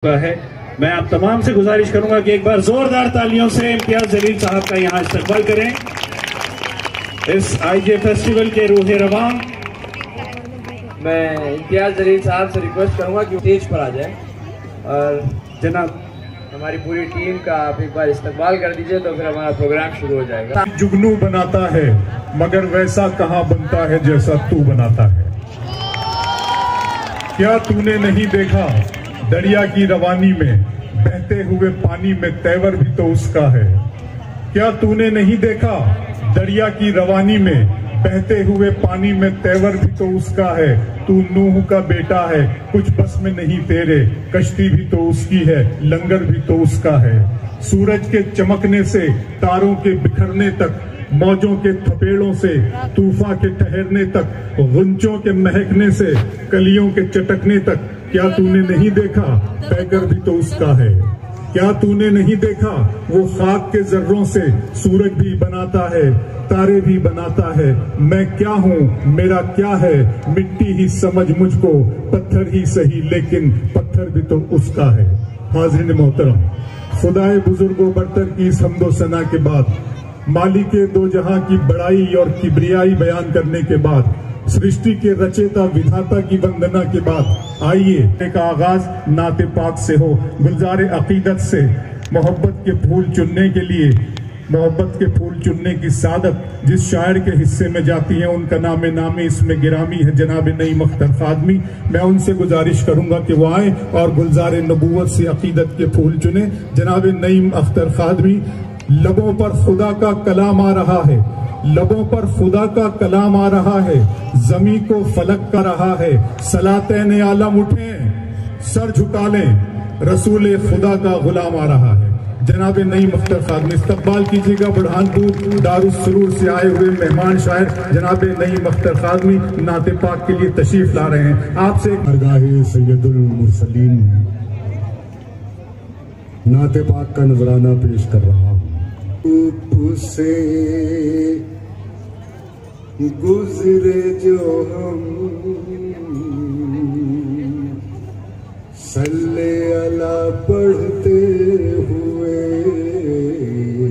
है। मैं आप तमाम से गुजारिश करूंगा कि एक बार जोरदार तालियों से इम्तियाज जलील साहब का यहां इस्तकबाल करें इस आईजे फेस्टिवल के रूहे रवां। मैं इम्तियाज जलील साहब से रिक्वेस्ट करूंगा कि स्टेज पर आ जाए और जनाब हमारी पूरी टीम का आप एक बार इस्तकबाल कर दीजिए तो फिर हमारा प्रोग्राम शुरू हो जाएगा। जुगनू बनाता है मगर वैसा कहाँ बनता है जैसा तू बनाता है। क्या तूने नहीं देखा दरिया की रवानी में बहते हुए पानी में तेवर भी तो उसका है। क्या तूने नहीं देखा दरिया की रवानी में बहते हुए पानी में तेवर भी तो उसका है। तू नूह का बेटा है कुछ बस में नहीं तेरे, कश्ती भी तो उसकी है लंगर भी तो उसका है। सूरज के चमकने से तारों के बिखरने तक, मौजों के थपेड़ों से तूफान के ठहरने तक, गुंचों के महकने से कलियों के चटकने तक, क्या तूने नहीं देखा पैकर भी तो उसका है। क्या तूने नहीं देखा वो खाक के जर्रों से सूरज भी बनाता है, तारे भी बनाता है। मैं क्या हूँ मेरा क्या है, मिट्टी ही समझ मुझको, पत्थर ही सही लेकिन पत्थर भी तो उसका है। हाज़िरीन मोहतरम, खुदाए बुजुर्गो बरतर की इस हम्दो सना के बाद, मालिके दो जहां की बड़ाई और किबरियाई बयान करने के बाद, सृष्टि के रचेता विधाता की वंदना के बाद, आइए का आगाज नाते पाक से हो, गुलजार अकीदत से। मोहब्बत के फूल चुनने के लिए, मोहब्बत के फूल चुनने की सादत जिस शायर के हिस्से में जाती है उनका नामे इसमें गिरामी है जनाब नईम अख्तर खादमी। मैं उनसे गुजारिश करूंगा कि वो आए और गुलजार नबूवत से अकीदत के फूल चुने। जनाब नईम अख्तर खादमी, लबों पर खुदा का कलाम आ रहा है, लबों पर खुदा का कलाम आ रहा है, जमी को फलक कर रहा है। सलातैन आलम उठें सर झुका लें, रसूल खुदा का गुलाम आ रहा है। जनाब नईम अख्तर खादमी, इस्तकबाल कीजिएगा बुरहानपुर दारुस्सरूर से आए हुए मेहमान शायर जनाब नईम अख्तर खादमी नाते पाक के लिए तशरीफ ला रहे हैं। आपसे दरगाहे सैयदुल मुरसलीन नाते पाक का नजराना पेश कर रहा हूँ। उससे गुजरे जो हम सल्ले अला पढ़ते हुए,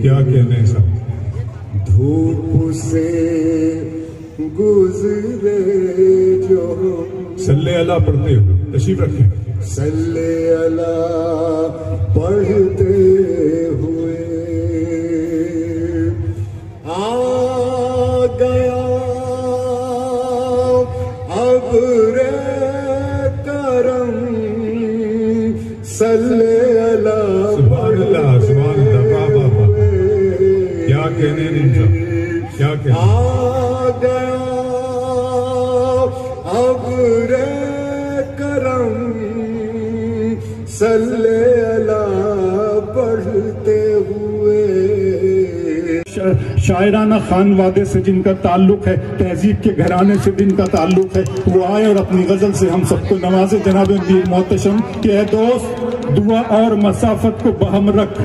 क्या कहने सब, धूप से गुजरे जो हम सल्ले अला पढ़ते हुए, तशरीफ रखें, सल्ले अला पढ़ते हुए आ गया अब रे करम, सल्ले अला सुभान अल्लाह, सुभान अल्लाह, वाह वाह वाह, क्या कहने इनका, क्या कहने। आ गया अब रे करम, सल्ले अला पढ़ते हुए। शायराना खानवादे से जिनका ताल्लुक है, तहजीब के घराने से जिनका ताल्लुक है, वो आए और अपनी गजल से हम सबको नवाजे। जनाब मीर मोहतशम कि ए दोस्त दुआ और मसाफत को बहम रख,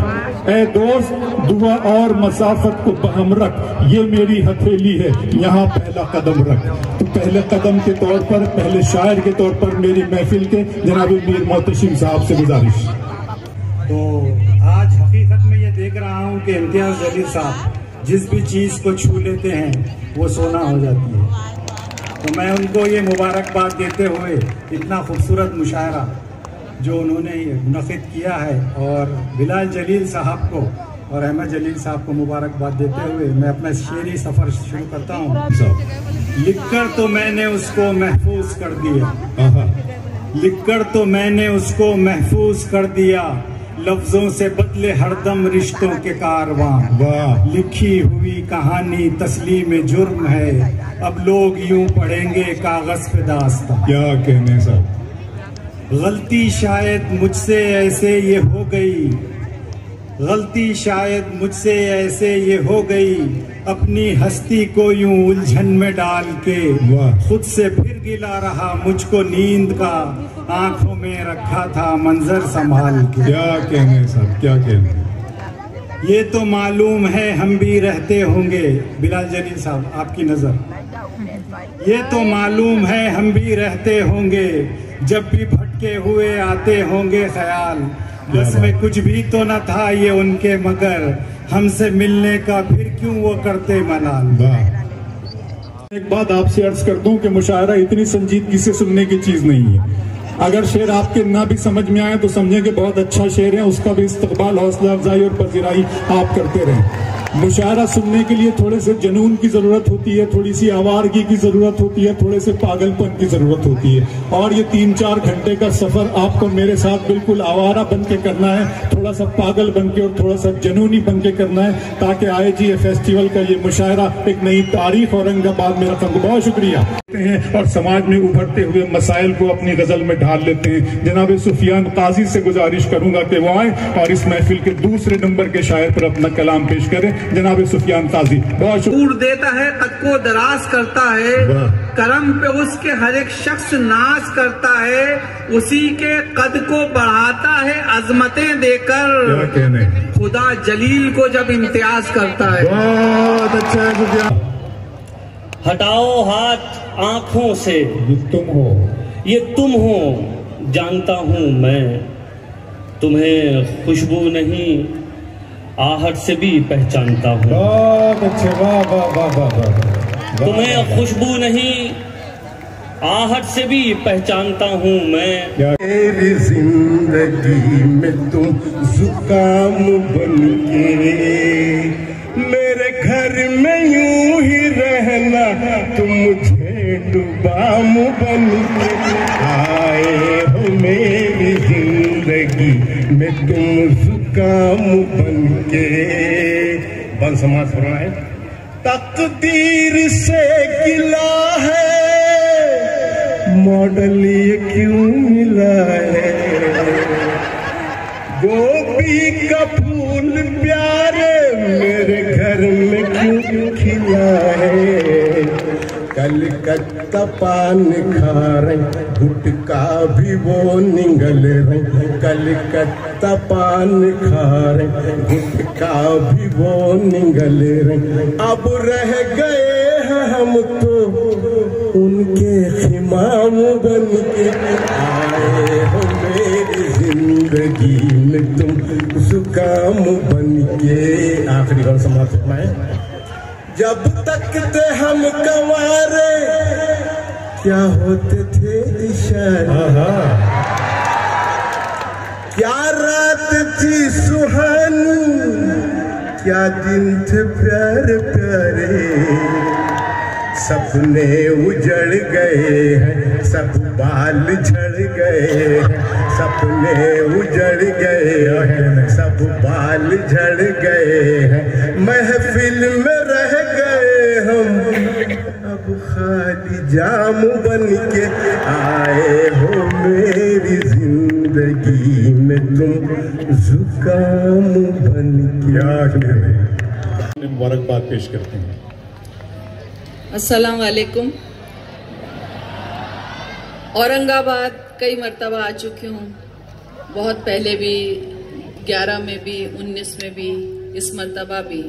ए दोस्त दुआ और मसाफत को बहम रख, ये मेरी हथेली है यहाँ पहला कदम रख। तो पहले कदम के तौर पर, पहले शायर के तौर पर मेरी महफिल के जनाब मीर मोहतशम साहब से गुजारिश। तो आज हकीकत में ये देख रहा हूँ कि इम्तियाज जलील साहब जिस भी चीज़ को छू लेते हैं वो सोना हो जाती है। तो मैं उनको ये मुबारकबाद देते हुए इतना खूबसूरत मुशायरा जो उन्होंने मुनक़िद किया है, और बिलाल जलील साहब को और अहमद जलील साहब को मुबारकबाद देते हुए मैं अपना शेरी सफ़र शुरू करता हूँ। लिखकर तो मैंने उसको महफूज कर दिया, लिखकर तो मैंने उसको महफूज कर दिया, लफ्जों से बदले हरदम रिश्तों के कारवां। वाह, लिखी हुई कहानी तस्लीम जुर्म है, अब लोग यूं पढ़ेंगे कागज पे दास्तां। क्या कहने साहब, गलती शायद मुझसे ऐसे ये हो गई, गलती शायद मुझसे ऐसे ये हो गई, अपनी हस्ती को यूं उलझन में डाल के, खुद से फिर गिला रहा मुझको नींद का, आंखों में रखा था मंजर संभाल के। क्या कहने साहब, क्या कहने। ये तो मालूम है हम भी रहते होंगे, बिलाल जलील साहब आपकी नजर, ये तो मालूम है हम भी रहते होंगे, जब भी भटके भटके हुए आते होंगे ख्याल, बस में कुछ भी तो न था ये उनके मगर हमसे मिलने का फिर क्यों वो करते मलाल। एक बात आपसे अर्ज कर दूं कि मुशायरा इतनी संजीदगी से सुनने की चीज नहीं है। अगर शेर आपके ना भी समझ में आए तो समझें कि बहुत अच्छा शेर है, उसका भी इस्तकबाल, हौसला अफजाई और पजीराई आप करते रहें। मुशायरा सुनने के लिए थोड़े से जुनून की जरूरत होती है, थोड़ी सी आवारगी की जरूरत होती है, थोड़े से पागलपन की जरूरत होती है। और ये 3-4 घंटे का सफर आपको मेरे साथ बिल्कुल आवारा बन के करना है, थोड़ा सा पागल बन के और थोड़ा सा जुनूनी बन के करना है, ताकि IGA फेस्टिवल का ये मुशायरा एक नई तारीख औरंगाबाद में रकम। बहुत शुक्रिया हैं और समाज में उभरते हुए मसाइल को अपनी गजल में ढाल लेते हैं। जनाब सुफियान काजी से गुजारिश करूंगा कि वो आए और इस महफिल के दूसरे नंबर के शायर पर अपना कलाम पेश करें। जनाब सुफियान काजी। बहुत दूर देता है, कद को दराज करता है, करम पे उसके हर एक शख्स नाज करता है, उसी के कद को बढ़ाता है अजमतें देकर, खुदा जलील को जब इम्तियाज करता है। बहुत अच्छा है। हटाओ हाथ आंखों से, ये तुम हो, ये तुम हो, जानता हूं मैं तुम्हें, खुशबू नहीं आहट से भी पहचानता हूं। बहुत अच्छे, वाह वाह वाह वाह वाह। तुम्हें खुशबू नहीं आहट से भी पहचानता हूं मैं। मेरी जिंदगी में तुम जुकाम बनके, मेरे घर में यूं ही रहना, तुम मुझे डुबाम बनके आए हो। मेरी जिंदगी में तुम जुकाम बनके, बन समाज पढ़ना है। तकदीर से गिला है, मॉडल ये क्यों मिला है, गोभी का फूल प्यारे मेरे घर में क्यों खिला है, कलकत्ता पान खा रहे, गुटका भी वो निगल रहे, कलकत्ता पान खा रहे, गुटका भी वो निगल रहे, अब रह गए हैं हम तो उनके खिमाम बन के आए हो। मेरी जिंदगी में तुम जुकाम बन के। आखिरी बार समाप्त करना है। जब तक थे हम कंवारे, क्या होते थे इशारे, क्या रात थी सुहानी, क्या दिन थे प्यारे प्यारे, सपने उजड़ गए हैं, सब बाल झड़ गए हैं, सपने उजड़ गए हैं, सब बाल झड़ गए हैं, महफिल में रह गए हम, अब खाली जाम बन के आए हो। मेरी जिंदगी में तुम जुकाम बन के। मुबारकबाद पेश करते हैं। अस्सलाम वालेकुम। औरंगाबाद कई मर्तबा आ चुकी हूँ, बहुत पहले भी, 11 में भी, 19 में भी, इस मर्तबा भी।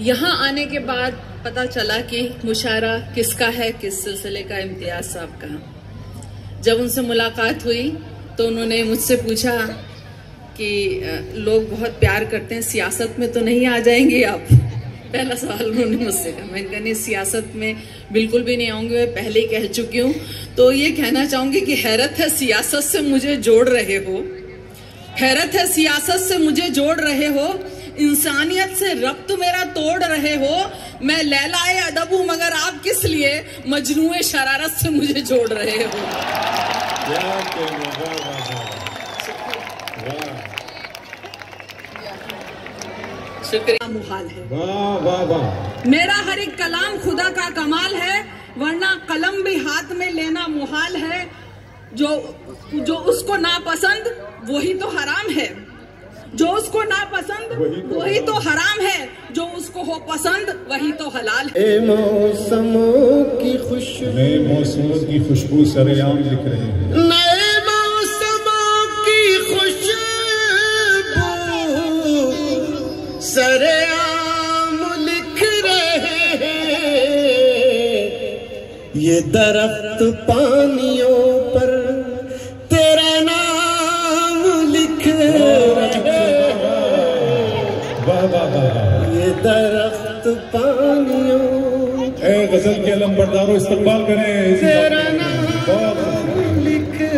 यहाँ आने के बाद पता चला कि मुशायरा किसका है, किस सिलसिले का। इम्तियाज साहब का जब उनसे मुलाकात हुई तो उन्होंने मुझसे पूछा कि लोग बहुत प्यार करते हैं, सियासत में तो नहीं आ जाएंगे आप? पहला सवाल उन्होंने मुझसे कहा। मैंने कहा नहीं, सियासत में बिल्कुल भी नहीं आऊंगी, मैं पहले ही कह चुकी हूँ। तो ये कहना चाहूंगी कि हैरत है सियासत से मुझे जोड़ रहे हो, हैरत है सियासत से मुझे जोड़ रहे हो, इंसानियत से रब्त मेरा तोड़ रहे हो। मैं लैलाए अदब हूं मगर आप किस लिए मजनूए शरारत से मुझे जोड़ रहे हो। शुक्रिया। मुहाल है, वाह वाह वाह। मेरा हर एक कलाम खुदा का कमाल है, वरना कलम भी हाथ में लेना मुहाल है। जो उसको नापसंद वही तो हराम है, जो उसको नापसंद वही तो हराम है, जो उसको हो पसंद वही तो हलाल है। नए मौसमों की खुशबू, नए मौसमों की खुशबू सरेआम लिख रहे हैं, नए मौसमों की खुशबू सरेआम लिख रहे हैं। ये दरख्त पानियों पर तेरा दरख्त पानियों गजल के अलंबरदारों इस्तकबाल करें। तेरा नाम लिखे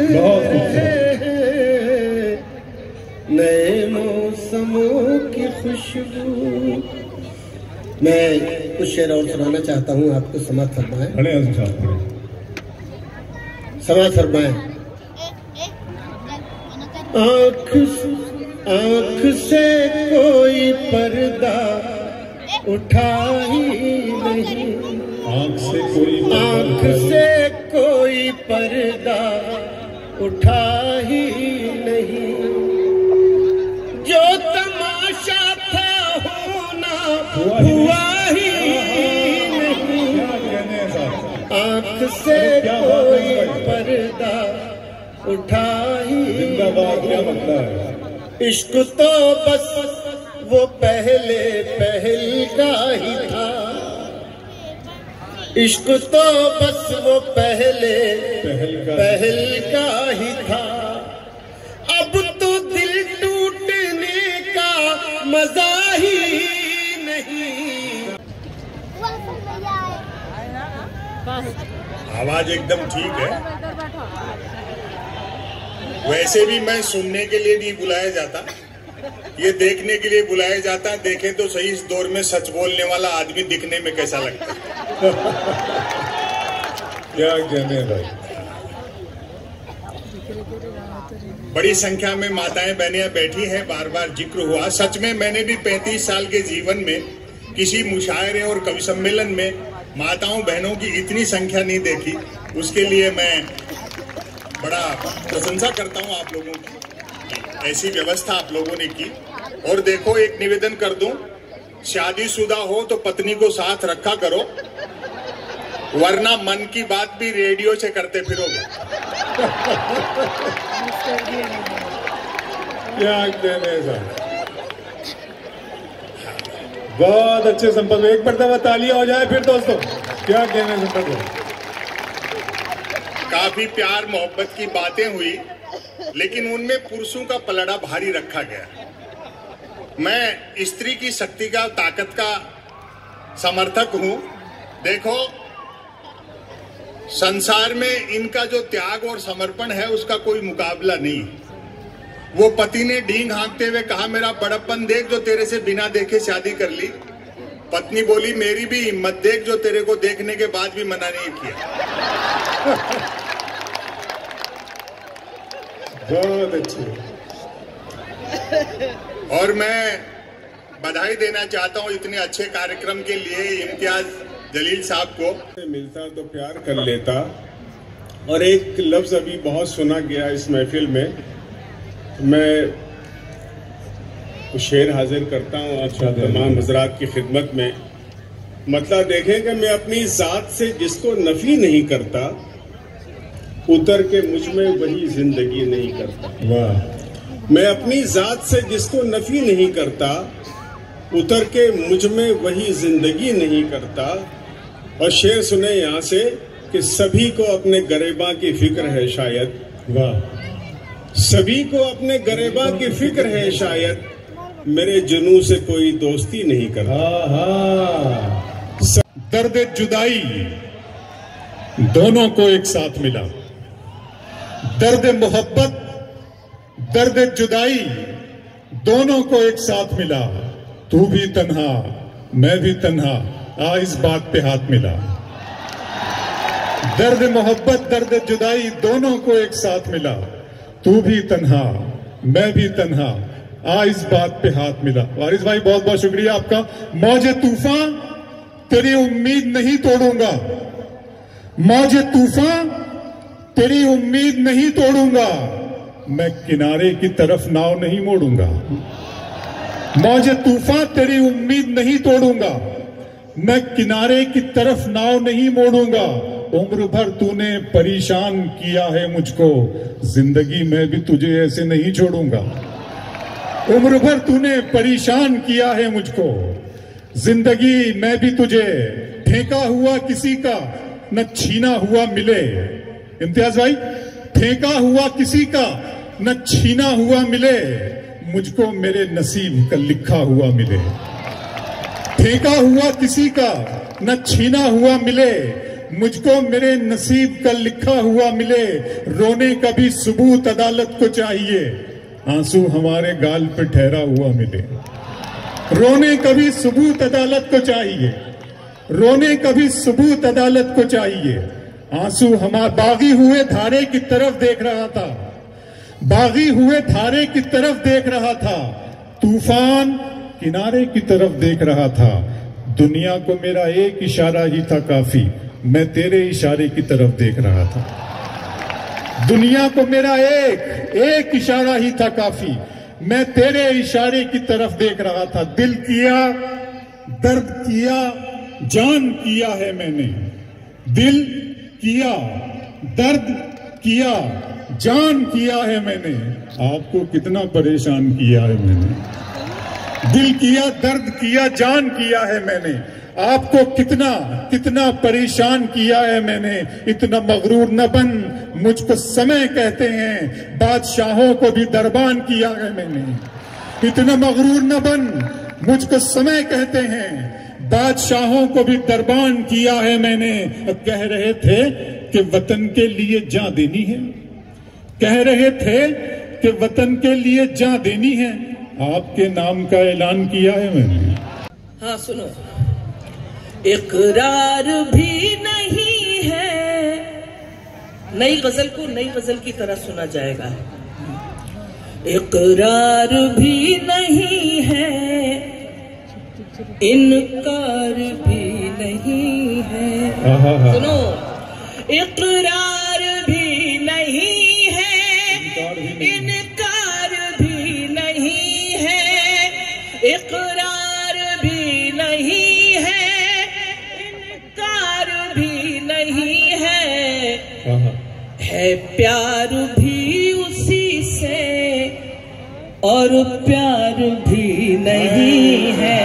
नए मौसमों की खुशबू। मैं कुछ शेर और सुनाना चाहता हूँ, आपको समाज फरमाएं। समाज फरमाएं। आँख से कोई पर्दा उठा ही नहीं, आँख से कोई पर्दा उठा ही नहीं, जो तमाशा था होना हुआ ही नहीं, आँख से कोई पर्दा उठा ही नहीं। इश्क तो बस वो पहल का ही था, इश्क तो बस वो पहल का ही था, अब तो दिल टूटने का मजा ही नहीं। आवाज एकदम ठीक है। वैसे भी मैं सुनने के लिए नहीं बुलाया जाता, ये देखने के लिए बुलाया जाता। देखें तो सही, इस दौर में सच बोलने वाला आदमी दिखने में कैसा लगता है। क्या कहने भाई। बड़ी संख्या में माताएं बहनें बैठी हैं, बार बार जिक्र हुआ। सच में मैंने भी 35 साल के जीवन में किसी मुशायरे और कवि सम्मेलन में माताओं बहनों की इतनी संख्या नहीं देखी। उसके लिए मैं बड़ा प्रशंसा करता हूं आप लोगों की, ऐसी व्यवस्था आप लोगों ने की। और देखो, एक निवेदन कर दूं, शादीशुदा हो तो पत्नी को साथ रखा करो, वरना मन की बात भी रेडियो से करते फिरोगे। क्या कहने साहब, बहुत अच्छे संपर्क। एक मरतबा तालियां हो जाए फिर दोस्तों। क्या कहने संपर्क। काफी प्यार मोहब्बत की बातें हुई, लेकिन उनमें पुरुषों का पलड़ा भारी रखा गया। मैं स्त्री की शक्ति का, ताकत का समर्थक हूं। देखो, संसार में इनका जो त्याग और समर्पण है उसका कोई मुकाबला नहीं। वो पति ने डींग हाँकते हुए कहा, मेरा बड़प्पन देख जो तेरे से बिना देखे शादी कर ली। पत्नी बोली, मेरी भी हिम्मत देख जो तेरे को देखने के बाद भी मना नहीं किया। बहुत अच्छे। और मैं बधाई देना चाहता हूं इतने अच्छे कार्यक्रम के लिए इम्तियाज जलील साहब को। मिलता तो प्यार कर लेता। और एक लफ्ज अभी बहुत सुना गया इस महफिल में, मैं शेर हाजिर करता हूं और तमाम हजरात की खिदमत में। मतलब देखें कि मैं अपनी जात से जिसको नफी नहीं करता, उतर के मुझ में वही जिंदगी नहीं करता। वाह। मैं अपनी जात से जिसको नफी नहीं करता, उतर के मुझ में वही जिंदगी नहीं करता। और शेर सुने यहाँ से कि सभी को अपने गरेबा की फिक्र है शायद। वाह। सभी को अपने गरेबा की फिक्र है शायद, मेरे जुनू से कोई दोस्ती नहीं करता। दर्द जुदाई दोनों को एक साथ मिला, दर्द मोहब्बत, दर्द जुदाई दोनों को एक साथ मिला। तू भी तन्हा, मैं भी तन्हा, आ इस बात पे हाथ मिला। दर्द मोहब्बत, दर्द जुदाई दोनों को एक साथ मिला। तू भी तन्हा, मैं भी तन्हा, आ इस बात पे हाथ मिला। वारिस भाई बहुत बहुत शुक्रिया आपका। मौजे तूफान तेरी उम्मीद नहीं तोड़ूंगा, मौजे तूफान तेरी उम्मीद नहीं तोड़ूंगा, मैं किनारे की तरफ नाव नहीं मोड़ूंगा। मौजे तूफान तेरी उम्मीद नहीं तोड़ूंगा, मैं किनारे की तरफ नाव नहीं मोड़ूंगा। उम्र भर तूने परेशान किया है मुझको, जिंदगी में भी तुझे ऐसे नहीं छोड़ूंगा। उम्र भर तूने परेशान किया है मुझको, जिंदगी में भी तुझे फेंका हुआ किसी का न छीना हुआ मिले। इम्तियाज भाई, फेंका हुआ किसी का न छीना हुआ मिले, मुझको मेरे नसीब का लिखा हुआ मिले। फेंका हुआ किसी का न छीना हुआ मिले, मुझको मेरे नसीब का लिखा हुआ मिले। रोने का भी सबूत अदालत को चाहिए, आंसू हमारे गाल पे ठहरा हुआ मिले। रोने का भी सबूत अदालत को चाहिए, रोने का भी सबूत अदालत को चाहिए। आंसू हमारे बागी हुए धारे की तरफ देख रहा था, बागी हुए धारे की तरफ देख रहा था, तूफान किनारे की तरफ देख रहा था। दुनिया को मेरा एक इशारा ही था काफी, मैं तेरे इशारे की तरफ देख रहा था। दुनिया को मेरा एक इशारा ही था काफी, मैं तेरे इशारे की तरफ देख रहा था। दिल किया, दर्द किया, जान किया है मैंने। दिल किया, दर्द किया, जान किया है मैंने। आपको कितना परेशान किया है मैंने। दिल किया, दर्द किया, जान किया है मैंने। आपको कितना परेशान किया है मैंने। इतना मगरूर न बन, मुझको समय कहते हैं, बादशाहों को भी दरबान किया है मैंने। इतना मगरूर न बन, मुझको समय कहते हैं, बादशाहों को भी दरबान किया है मैंने। कह रहे थे कि वतन के लिए जान देनी है, कह रहे थे कि वतन के लिए जान देनी है, आपके नाम का ऐलान किया है मैंने। हाँ सुनो, इकरार भी नहीं है। नई गजल को नई गजल की तरह सुना जाएगा। इकरार भी नहीं है, इनकार भी नहीं है। सुनो, इकरार भी नहीं है, इनकार भी नहीं है। इकरार भी नहीं है, इनकार भी नहीं है प्यार भी उसी से और प्यार भी नहीं है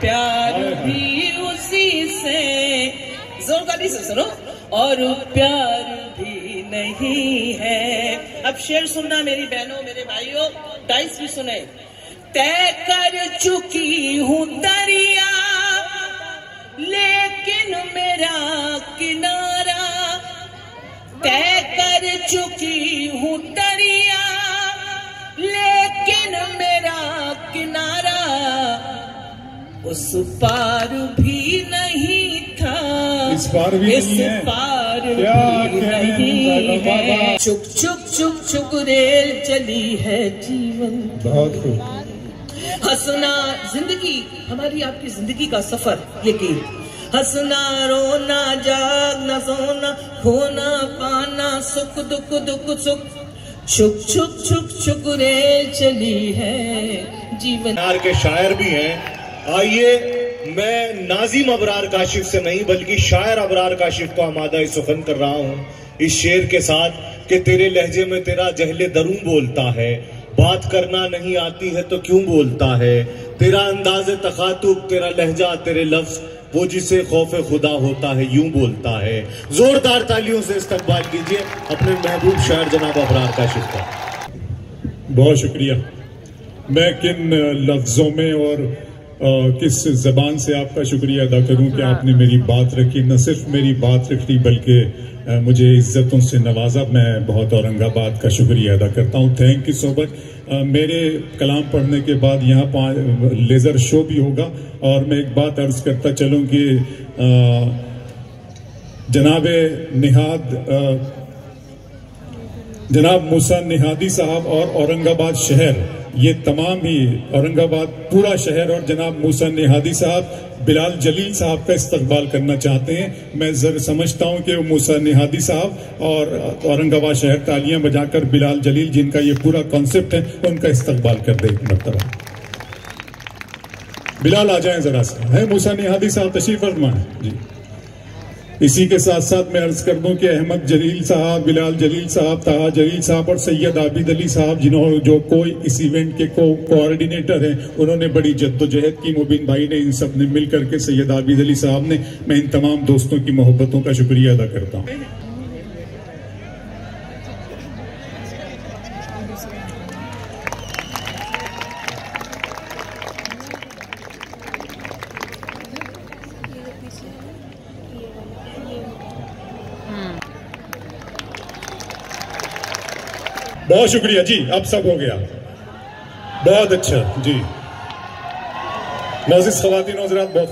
प्यार भी उसी से। जोरदारी से सुनो, और प्यार भी नहीं है। अब शेर सुनना मेरी बहनों मेरे भाइयों, डाइस भी सुने। तय कर चुकी हूँ दरिया लेकिन मेरा किनारा, तय कर चुकी हूँ दरिया लेकिन मेरा किनारा उस पार भी नहीं था, इस पार भी इस नहीं है, पार भी नहीं है। चुक चुक चुक चुक रेल चली है जीवन। बहुत खूब। हंसना जिंदगी, हमारी आपकी जिंदगी का सफर ये गीत। हंसना रोना जागना सोना खोना पाना सुख दुख दुख सुख, छुक छुक छुक छुक रेल चली है जीवन। बिहार के शायर भी हैं। आइए, मैं नाजिम अबरार काशिफ से नहीं बल्कि शायर अबरार काशिफ को आमादा सुखन कर रहा हूँ इस शेर के साथ कि तेरे लहजे में तेरा जहले दरूं बोलता है, बात करना नहीं आती है तो क्यों बोलता है, तेरा अंदाज़े तखातुब तेरा लहजा तेरे लफ्ज वो जिसे खौफे खुदा होता है यूं बोलता है। जोरदार तालियों से इस्तकबाल कीजिए अपने महबूब शायर जनाब अबरार काशिफ का। बहुत शुक्रिया। मैं किन लफ्जों में और किस जबान से आपका शुक्रिया अदा करूं कि आपने मेरी बात रखी, न सिर्फ मेरी बात रखी बल्कि मुझे इज्जतों से नवाजा। मैं बहुत औरंगाबाद का शुक्रिया अदा करता हूं। Thank you so much. मेरे कलाम पढ़ने के बाद यहाँ लेज़र शो भी होगा और मैं एक बात अर्ज करता चलूं कि जनाब मूसा निहादी साहब और औरंगाबाद शहर, ये तमाम ही औरंगाबाद पूरा शहर और जनाब मूसा निहादी साहब बिलाल जलील साहब का इस्तकबाल करना चाहते हैं। मैं जरूर समझता हूं कि वो मूसा निहादी साहब और औरंगाबाद शहर तालियां बजाकर बिलाल जलील जिनका ये पूरा कॉन्सेप्ट है उनका इस्तकबाल कर दे एक मरतबा। बिलाल आ जाएं जरा सा। है मूसा निहादी साहब तशरीफ फरमाएं जी। इसी के साथ साथ मैं अर्ज कर दूं कि अहमद जलील साहब, बिलाल जलील साहब, ताहा जलील साहब और सैयद आबिद अली साहब जिन्होंने जो कोई इस इवेंट के कोऑर्डिनेटर हैं, उन्होंने बड़ी जद्दोजहद की। मुबीन भाई ने, इन सब ने मिल करके, सैयद आबिद अली साहब ने, मैं इन तमाम दोस्तों की मोहब्बतों का शुक्रिया अदा करता हूँ। बहुत शुक्रिया जी, अब सब हो गया, बहुत अच्छा जी। नाज़िज़ ख़वातीन और हज़रात, बहुत